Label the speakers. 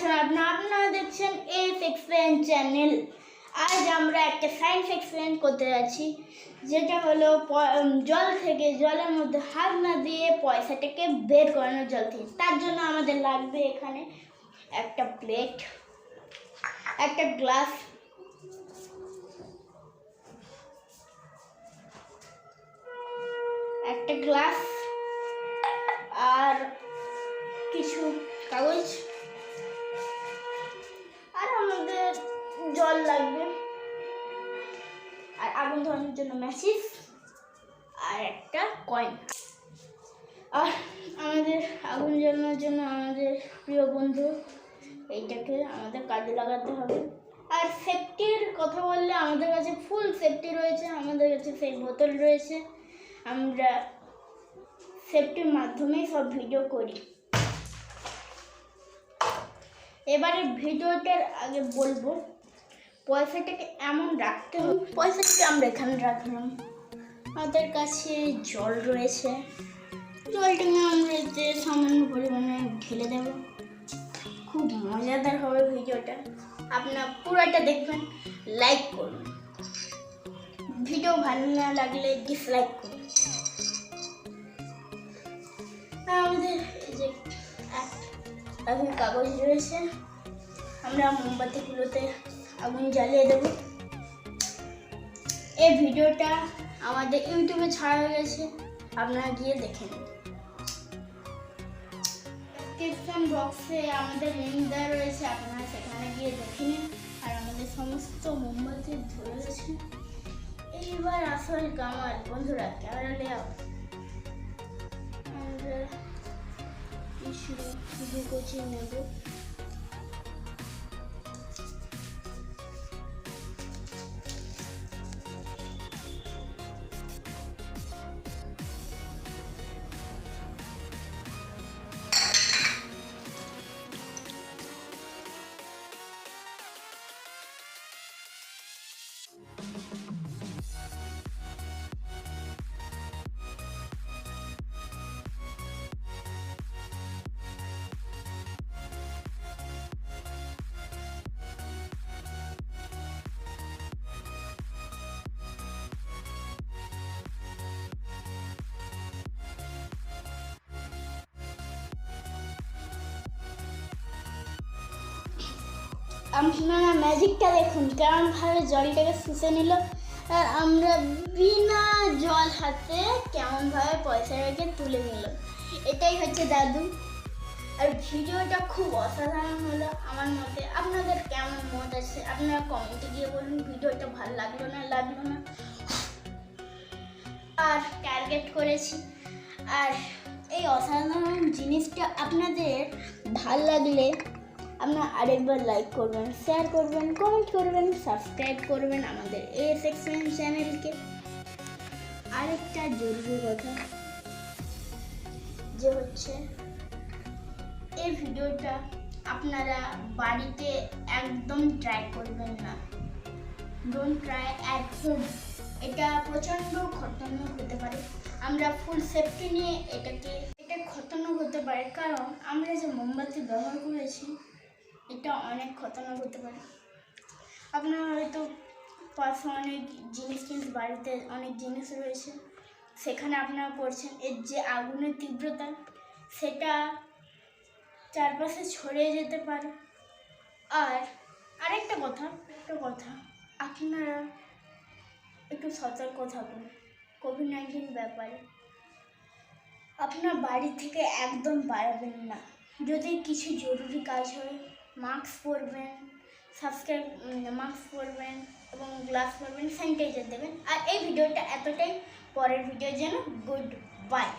Speaker 1: নমস্কার, আপনারা দেখছেন এস এক্সপ্লেন চ্যানেল। আজ আমরা একটা সায়েন্স এক্সপ্লেন করতে যাচ্ছি, যেটা হলো জলের মধ্যে হাত না দিয়ে পয়সাটাকে বের করানো জল থেকে। তার জন্য আমাদের লাগবে এখানে একটা প্লেট, একটা গ্লাস, আর কিছু কাগজ, আর আমাদের জল লাগবে, আর আগুন ধরানোর জন্য ম্যাচিস, আর একটা কয়েন। আর আমাদের আগুন জ্বালানোর জন্য আমাদের প্রিয় বন্ধু, এইটাকে আমাদের কাজে লাগাতে হবে। আর সেফটির কথা বললে আমাদের কাছে ফুল সেফটি রয়েছে, আমাদের কাছে সেই বোতল রয়েছে। আমরা সেফটির মাধ্যমেই সব ভিডিও করি। এবারে ভিডিওটার আগে বলবো পয়সাটাকে এমন রাখতে হবে। পয়সাটাকে আমরা এখানে রাখলাম, আমাদের কাছে জল রয়েছে, জলটাকে আমরা এতে সামান্য পরিমাণে ঢেলে দেব। খুব মজাদার হবে ভিডিওটা, আপনারা পুরোটা দেখবেন, লাইক করুন, ভিডিও ভালো না লাগলে ডিসলাইক করুন। আমাদের এই যে আগুন কাগজ রয়েছে, আমরা মোমবাতিগুলোতে আগুন জ্বালিয়ে দেব। এই ভিডিওটা আমাদের ইউটিউবে ছাড়া হয়ে গেছে, আপনারা গিয়ে দেখে নিন। ডিসক্রিপশন বক্সে আমাদের লিঙ্ক দেওয়া রয়েছে, আপনারা সেখানে গিয়ে দেখে নিন। আর আমাদের সমস্ত মোমবাতি ধরে গেছে। এইবার আসল কামাল, বন্ধুরা ক্যামেরা লেয়াও। আমরা কিছু কোচিং নেব। আপনারা ম্যাজিকটা দেখুন, কেমনভাবে জলটাকে শুষে নিল। আর আমরা বিনা জল হাতে কেমনভাবে পয়সাটাকে তুলে নিল। এটাই হচ্ছে দাদু। আর ভিডিওটা খুব অসাধারণ হলো আমার মতে। আপনাদের কেমন মত আছে আপনারা কমেন্টে গিয়ে বলুন, ভিডিওটা ভালো লাগলো না। আর টার্গেট করেছি। আর এই অসাধারণ জিনিসটা আপনাদের ভালো লাগলে আপনারা আরেকবার লাইক করবেন, শেয়ার করবেন, কমেন্ট করবেন, সাবস্ক্রাইব করবেন আমাদের এস এক্সপ্লেন চ্যানেলকে। আরেকটা জরুরি কথা যে হচ্ছে, এই ভিডিওটা আপনারা বাড়িতে একদম ট্রাই করবেন না। Don't try at home. এটা প্রচণ্ড খতরনাক হতে পারে। আমরা ফুল সেফটি নিয়ে এটা খতরনাক হতে পারে, কারণ আমরা যে মোমবাতি ব্যবহার করেছি এটা অনেক খতরনাক হতে পারে। আপনার হয়তো পাশে অনেক জিনিস বাড়িতে অনেক জিনিস রয়েছে, সেখানে আপনারা পড়ছেন, এর যে আগুনের তীব্রতা সেটা চারপাশে ছড়িয়ে যেতে পারে। আর আরেকটা কথা, আপনারা একটু সতর্ক থাকুন কোভিড-19 ব্যাপারে। আপনার বাড়ি থেকে একদম বাড়াবেন না। যদি কিছু জরুরি কাজ হয় মাস্ক পরবেন, মাস্ক পরবেন এবং গ্লাভস পরবেন, স্যানিটাইজার দেবেন। আর এই ভিডিওটা এতটাই, পরের ভিডিওর জন্য গুড বাই।